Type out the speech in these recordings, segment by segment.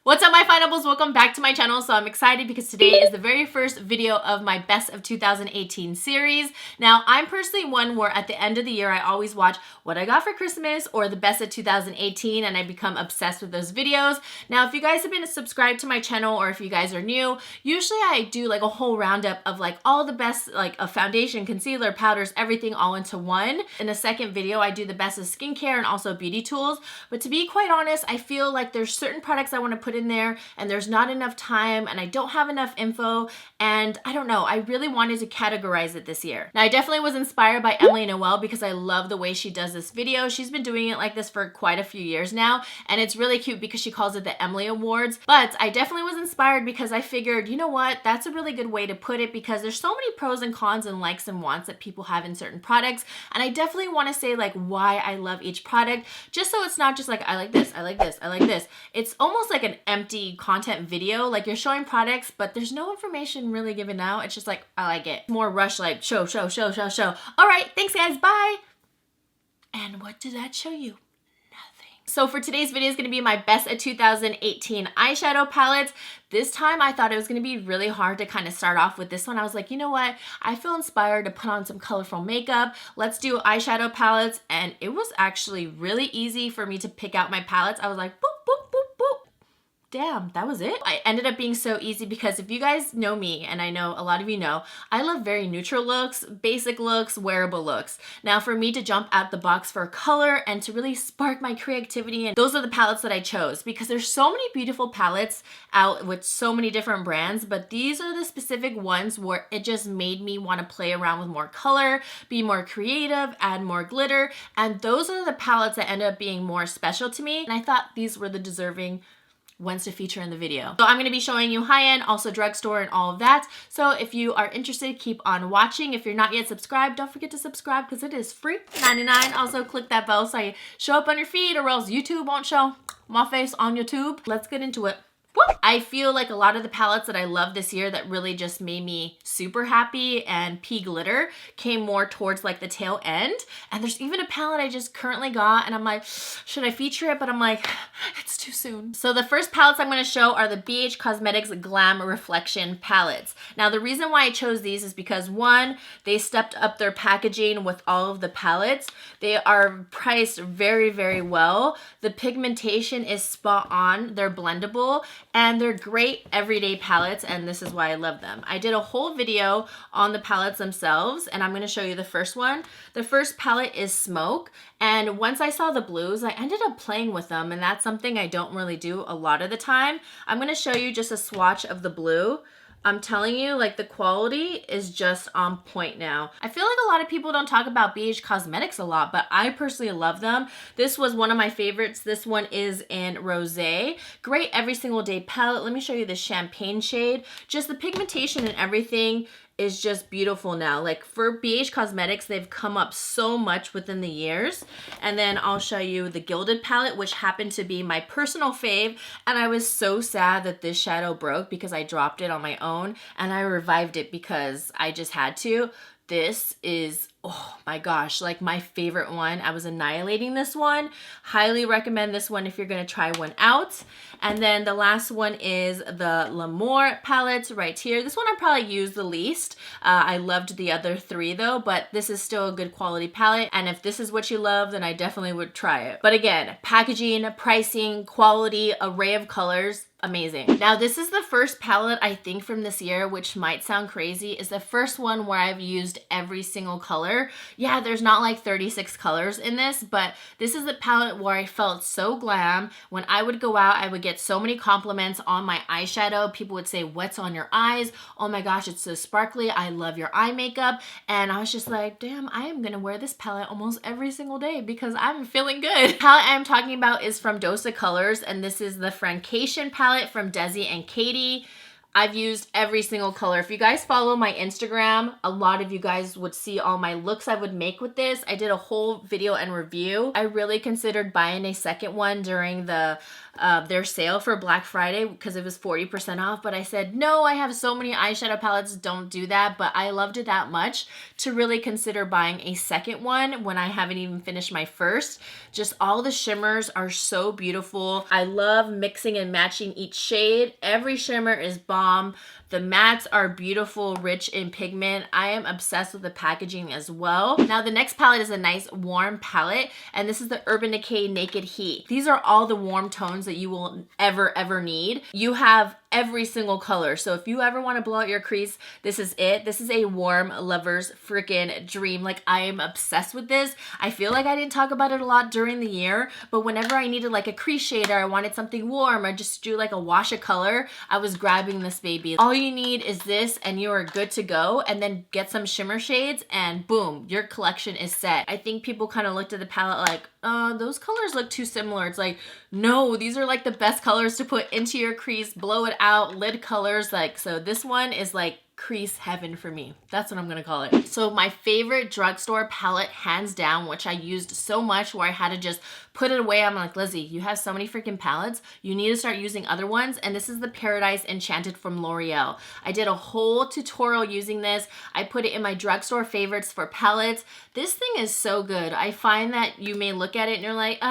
What's up, my Finables? Welcome back to my channel. So I'm excited because today is the very first video of my Best of 2018 series. Now, I'm personally one where at the end of the year, I always watch what I got for Christmas or the Best of 2018, and I become obsessed with those videos. Now, if you guys have been subscribed to my channel or if you guys are new, usually I do like a whole roundup of like all the best like a foundation, concealer, powders, everything all into one. In the second video, I do the best of skincare and also beauty tools. But to be quite honest, I feel like there's certain products I want to put in there and there's not enough time and I don't have enough info, and I don't know, I really wanted to categorize it this year. Now, I definitely was inspired by Emily Noel because I love the way she does this video. She's been doing it like this for quite a few years now, and it's really cute because she calls it the Emily Awards. But I definitely was inspired because I figured, you know what, that's a really good way to put it because there's so many pros and cons and likes and wants that people have in certain products, and I definitely want to say like why I love each product, just so it's not just like I like this, I like this, I like this. It's almost like an empty content video, like you're showing products but there's no information really given out. It's just like I like it. More rush, like show. All right, thanks guys, bye. And what did that show you? So for today's video is going to be my best of 2018 eyeshadow palettes. This time I thought it was going to be really hard to kind of start off with this one. I was like, you know what? I feel inspired to put on some colorful makeup. Let's do eyeshadow palettes. And it was actually really easy for me to pick out my palettes. I was like, boop, boop, boop, boop. Damn, that was it. I ended up being so easy because if you guys know me, and I know a lot of you know, I love very neutral looks, basic looks, wearable looks. Now for me to jump out the box for color and to really spark my creativity, and those are the palettes that I chose because there's so many beautiful palettes out with so many different brands, but these are the specific ones where it just made me want to play around with more color, be more creative, add more glitter, and those are the palettes that ended up being more special to me, and I thought these were the deserving ones to feature in the video. So I'm going to be showing you high-end, also drugstore and all of that. So if you are interested, keep on watching. If you're not yet subscribed, don't forget to subscribe because it is free, $99. Also click that bell so I show up on your feed or else YouTube won't show my face on YouTube. Let's get into it. I feel like a lot of the palettes that I love this year that really just made me super happy and pea glitter came more towards like the tail end. And there's even a palette I just currently got and I'm like, should I feature it? But I'm like, it's too soon. So the first palettes I'm going to show are the BH Cosmetics Glam Reflection palettes. Now the reason why I chose these is because one, they stepped up their packaging with all of the palettes. They are priced very, very well. The pigmentation is spot on. They're blendable. And they're great everyday palettes, and this is why I love them. I did a whole video on the palettes themselves, and I'm going to show you the first one. The first palette is Smoke, and once I saw the blues, I ended up playing with them, and that's something I don't really do a lot of the time. I'm going to show you just a swatch of the blue. I'm telling you, like, the quality is just on point now. I feel like a lot of people don't talk about BH Cosmetics a lot, but I personally love them. This was one of my favorites. This one is in Rosé. Great every single day palette. Let me show you the champagne shade. Just the pigmentation and everything is just beautiful now. Like for BH Cosmetics, they've come up so much within the years. And then I'll show you the Gilded Palette, which happened to be my personal fave. And I was so sad that this shadow broke because I dropped it on my own and I revived it because I just had to. This is, oh my gosh, like my favorite one. I was annihilating this one. Highly recommend this one if you're gonna try one out. And then the last one is the Glamour palette right here. This one I probably use the least. I loved the other three though, but this is still a good quality palette. And if this is what you love, then I definitely would try it. But again, packaging, pricing, quality, array of colors, amazing. Now this is the first palette I think from this year, which might sound crazy, is the first one where I've used every single color. Yeah, there's not like 36 colors in this, but this is the palette where I felt so glam. When I would go out, I would get so many compliments on my eyeshadow. People would say, what's on your eyes? Oh my gosh, it's so sparkly. I love your eye makeup. And I was just like, damn, I am gonna wear this palette almost every single day because I'm feeling good. The palette I'm talking about is from Dosa Colors, and this is the Francation palette from Desi and Katie. I've used every single color. If you guys follow my Instagram, a lot of you guys would see all my looks I would make with this. I did a whole video and review. I really considered buying a second one during the their sale for Black Friday because it was 40% off, but I said, no, I have so many eyeshadow palettes, don't do that. But I loved it that much to really consider buying a second one when I haven't even finished my first. Just all the shimmers are so beautiful. I love mixing and matching each shade. Every shimmer is bomb. The mattes are beautiful, rich in pigment. I am obsessed with the packaging as well. Now the next palette is a nice warm palette, and this is the Urban Decay Naked Heat. These are all the warm tones that you will ever need. You have every single color. So if you ever want to blow out your crease, this is it. This is a warm lover's freaking dream. Like, I am obsessed with this. I feel like I didn't talk about it a lot during the year, but whenever I needed like a crease shader, I wanted something warm, or just do like a wash of color, I was grabbing this baby. All you need is this and you are good to go. And then get some shimmer shades and boom, your collection is set. I think people kind of looked at the palette like, those colors look too similar. It's like, no, these are like the best colors to put into your crease, blow it out, lid colors. Like, so this one is like crease heaven for me. That's what I'm gonna call it. So my favorite drugstore palette, hands down, which I used so much where I had to just put it away. I'm like, Lizzy, you have so many freaking palettes. You need to start using other ones. And this is the Paradise Enchanted from L'Oreal. I did a whole tutorial using this. I put it in my drugstore favorites for palettes. This thing is so good. I find that you may look at it and you're like,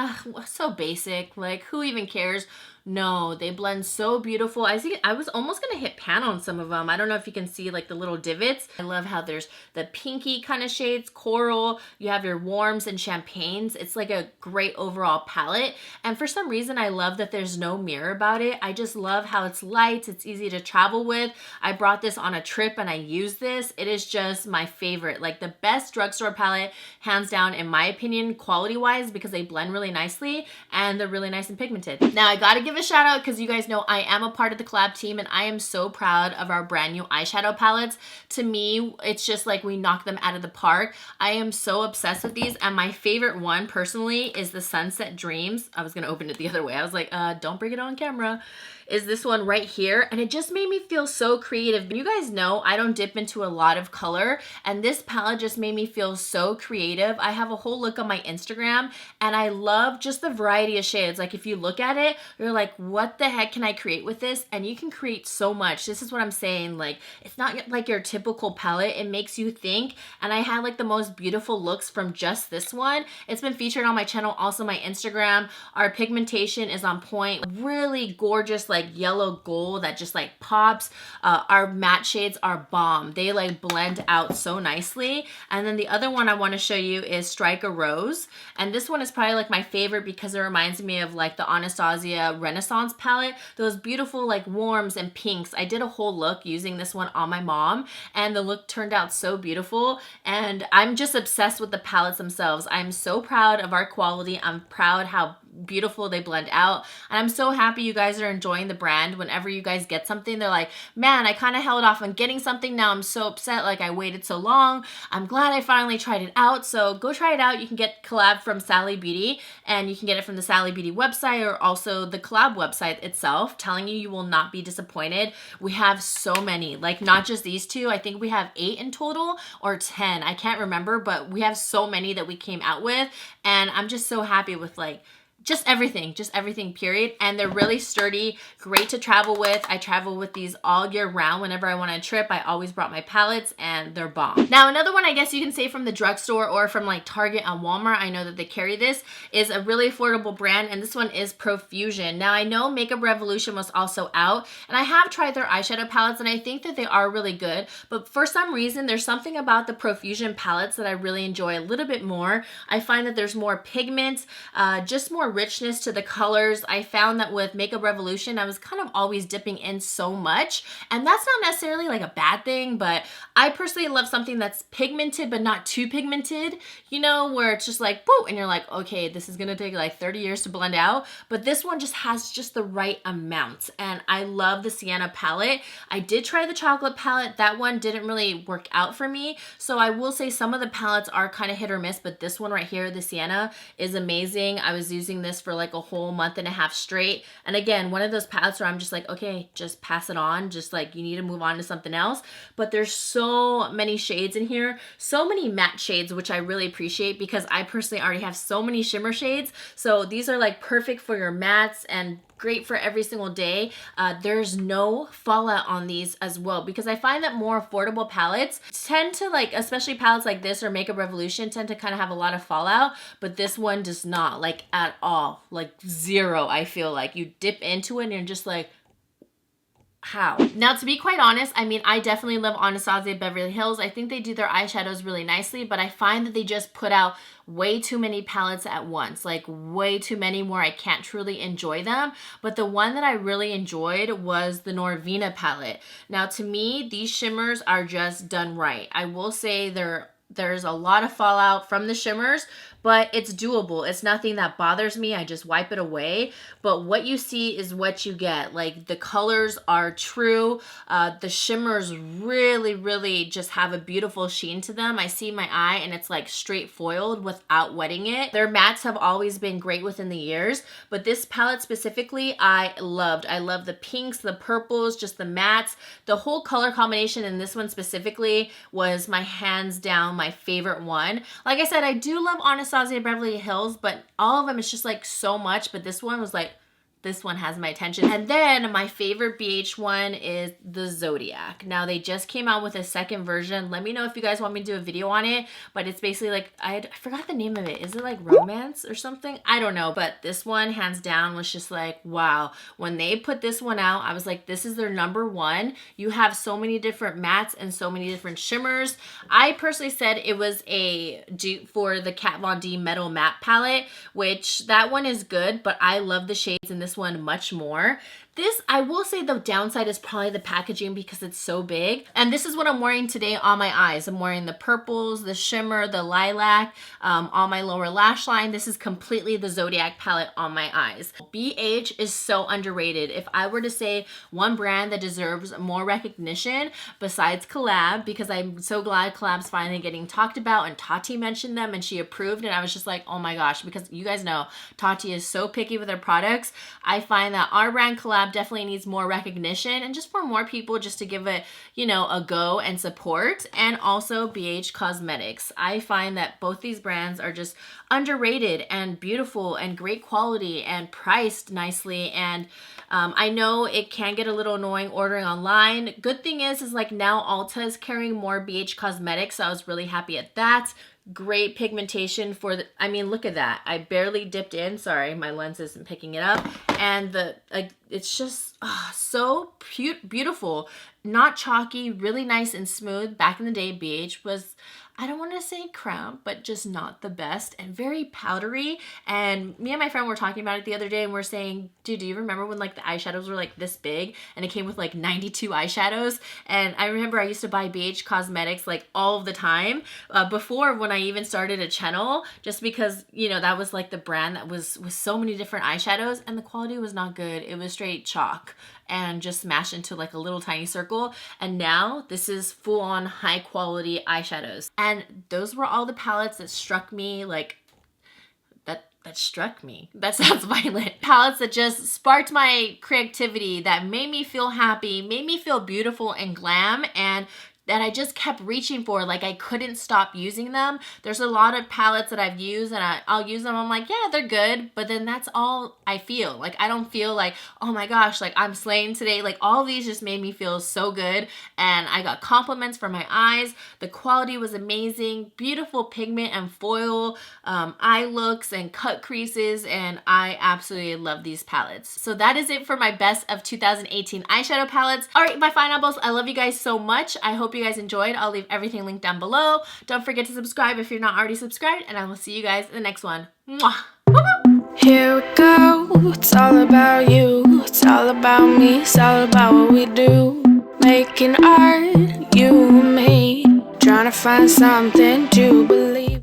so basic. Like, who even cares? No, they blend so beautiful. I was almost gonna hit pan on some of them. I don't know if you can see like the little divots. I love how there's the pinky kind of shades, coral, you have your warms and champagnes. It's like a great overall palette. And for some reason, I love that there's no mirror about it. I just love how it's light, it's easy to travel with. I brought this on a trip and I used this. It is just my favorite, like the best drugstore palette, hands down, in my opinion, quality-wise, because they blend really nicely and they're really nice and pigmented. Now, I gotta give a shout out because you guys know I am a part of the collab team and I am so proud of our brand new eyeshadow palettes. To me, it's just like we knocked them out of the park. I am so obsessed with these, and my favorite one personally is the Sunset Dreams. I was gonna open it the other way. I was like, don't bring it on camera. Is this one right here, and it just made me feel so creative. You guys know I don't dip into a lot of color, and this palette just made me feel so creative. I have a whole look on my Instagram, and I love just the variety of shades. Like, if you look at it, you're like, what the heck can I create with this? And you can create so much. This is what I'm saying. Like, it's not like your typical palette. It makes you think, and I had like the most beautiful looks from just this one. It's been featured on my channel, also my Instagram. Our pigmentation is on point. Really gorgeous, like yellow gold that just like pops. Our matte shades are bomb. They like blend out so nicely. And then the other one I want to show you is Strike a Rose. And this one is probably like my favorite because it reminds me of like the Anastasia Renaissance palette. Those beautiful like warms and pinks. I did a whole look using this one on my mom, and the look turned out so beautiful. And I'm just obsessed with the palettes themselves. I'm so proud of our quality. I'm proud how beautiful they blend out, and I'm so happy you guys are enjoying the brand. Whenever you guys get something, they're like, man, I kind of held off on getting something, now I'm so upset, like I waited so long. I'm glad I finally tried it out. So go try it out. You can get collab from Sally Beauty, and you can get it from the Sally Beauty website or also the collab website itself. Telling you, you will not be disappointed. We have so many, like not just these two. I think we have 8 in total or 10, I can't remember, but we have so many that we came out with, and I'm just so happy with like just everything, period. And they're really sturdy, great to travel with. I travel with these all year round. Whenever I went on a trip, I always brought my palettes, and they're bomb. Now, another one I guess you can say from the drugstore or from like Target and Walmart, I know that they carry this, is a really affordable brand, and this one is Profusion. Now, I know Makeup Revolution was also out, and I have tried their eyeshadow palettes, and I think that they are really good, but for some reason, there's something about the Profusion palettes that I really enjoy a little bit more. I find that there's more pigment, just more richness to the colors. I found that with Makeup Revolution, I was kind of always dipping in so much, and that's not necessarily like a bad thing, but I personally love something that's pigmented but not too pigmented, you know, where it's just like, whoa, and you're like, okay, this is gonna take like 30 years to blend out, but this one just has just the right amount. And I love the Sienna palette. I did try the chocolate palette. That one didn't really work out for me, so I will say some of the palettes are kind of hit or miss, but this one right here, the Sienna, is amazing. I was using this for like a whole month and a half straight, and again, one of those palettes where I'm just like, okay, just pass it on, just like you need to move on to something else. But there's so many shades in here, so many matte shades, which I really appreciate because I personally already have so many shimmer shades, so these are like perfect for your mattes and great for every single day. There's no fallout on these as well, because I find that more affordable palettes tend to, like, especially palettes like this or Makeup Revolution, tend to kind of have a lot of fallout, but this one does not, like, at all. Like, zero. I feel like you dip into it and you're just like, how? Now, to be quite honest, I mean, I definitely love Anastasia Beverly Hills. I think they do their eyeshadows really nicely, but I find that they just put out way too many palettes at once, like way too many where I can't truly enjoy them. But the one that I really enjoyed was the Norvina palette. Now, to me, these shimmers are just done right. I will say there's a lot of fallout from the shimmers, but it's doable. It's nothing that bothers me. I just wipe it away. But what you see is what you get. Like, the colors are true. The shimmers really, really just have a beautiful sheen to them. I see my eye and it's like straight foiled without wetting it. Their mattes have always been great within the years, but this palette specifically, I loved. I love the pinks, the purples, just the mattes. The whole color combination in this one specifically was my hands down my favorite one. Like I said, I do love Anastasia Beverly Hills, but all of them is just like so much, but this one was like, this one has my attention. And then my favorite BH one is the Zodiac. Now, they just came out with a second version. Let me know if you guys want me to do a video on it, but it's basically like, I forgot the name of it. Is it like Romance or something? I don't know, but this one hands down was just like, wow. When they put this one out, I was like, this is their #1. You have so many different mattes and so many different shimmers. I personally said it was a dupe for the Kat Von D Metal Matte palette, which that one is good, but I love the shades in this one much more. This, I will say the downside is probably the packaging because it's so big. And this is what I'm wearing today on my eyes. I'm wearing the purples, the shimmer, the lilac on my lower lash line. This is completely the Zodiac palette on my eyes. BH is so underrated. If I were to say one brand that deserves more recognition besides collab, because I'm so glad collab's finally getting talked about, and Tati mentioned them and she approved, and I was just like, oh my gosh, because you guys know Tati is so picky with her products. I find that our brand collab definitely needs more recognition, and just for more people just to give it, you know, a go and support. And also BH Cosmetics. I find that both these brands are just underrated and beautiful and great quality and priced nicely. And I know it can get a little annoying ordering online. Good thing is like now Ulta is carrying more BH Cosmetics, so I was really happy at that. Great pigmentation for the, I mean, look at that. I barely dipped in. Sorry, my lens isn't picking it up. And it's just so beautiful. Not chalky, really nice and smooth. Back in the day, BH was, I don't want to say crap, but just not the best, and very powdery. And me and my friend were talking about it the other day, and we're saying, dude, do you remember when like the eyeshadows were like this big and it came with like 92 eyeshadows? And I remember I used to buy BH Cosmetics like all of the time before, when I even started a channel, just because, you know, that was like the brand that was with so many different eyeshadows, and the quality was not good. It was straight chalk and just smashed into like a little tiny circle. And now this is full on high quality eyeshadows. And those were all the palettes that struck me, like that struck me. That sounds violent. Palettes that just sparked my creativity, that made me feel happy, made me feel beautiful and glam, and that I just kept reaching for. Like, I couldn't stop using them. There's a lot of palettes that I've used, and I'll use them. I'm like, yeah, they're good, but then that's all I feel. Like, I don't feel like, oh my gosh, like I'm slaying today. Like, all of these just made me feel so good, and I got compliments from my eyes. The quality was amazing. Beautiful pigment and foil, eye looks and cut creases, and I absolutely love these palettes. So that is it for my best of 2018 eyeshadow palettes. All right, my pineapples, I love you guys so much. I hope you guys enjoyed. I'll leave everything linked down below. Don't forget to subscribe if you're not already subscribed, and I will see you guys in the next one. Mwah! Here we go, it's all about you, it's all about me, it's all about what we do. Making art, you and me, trying to find something to believe.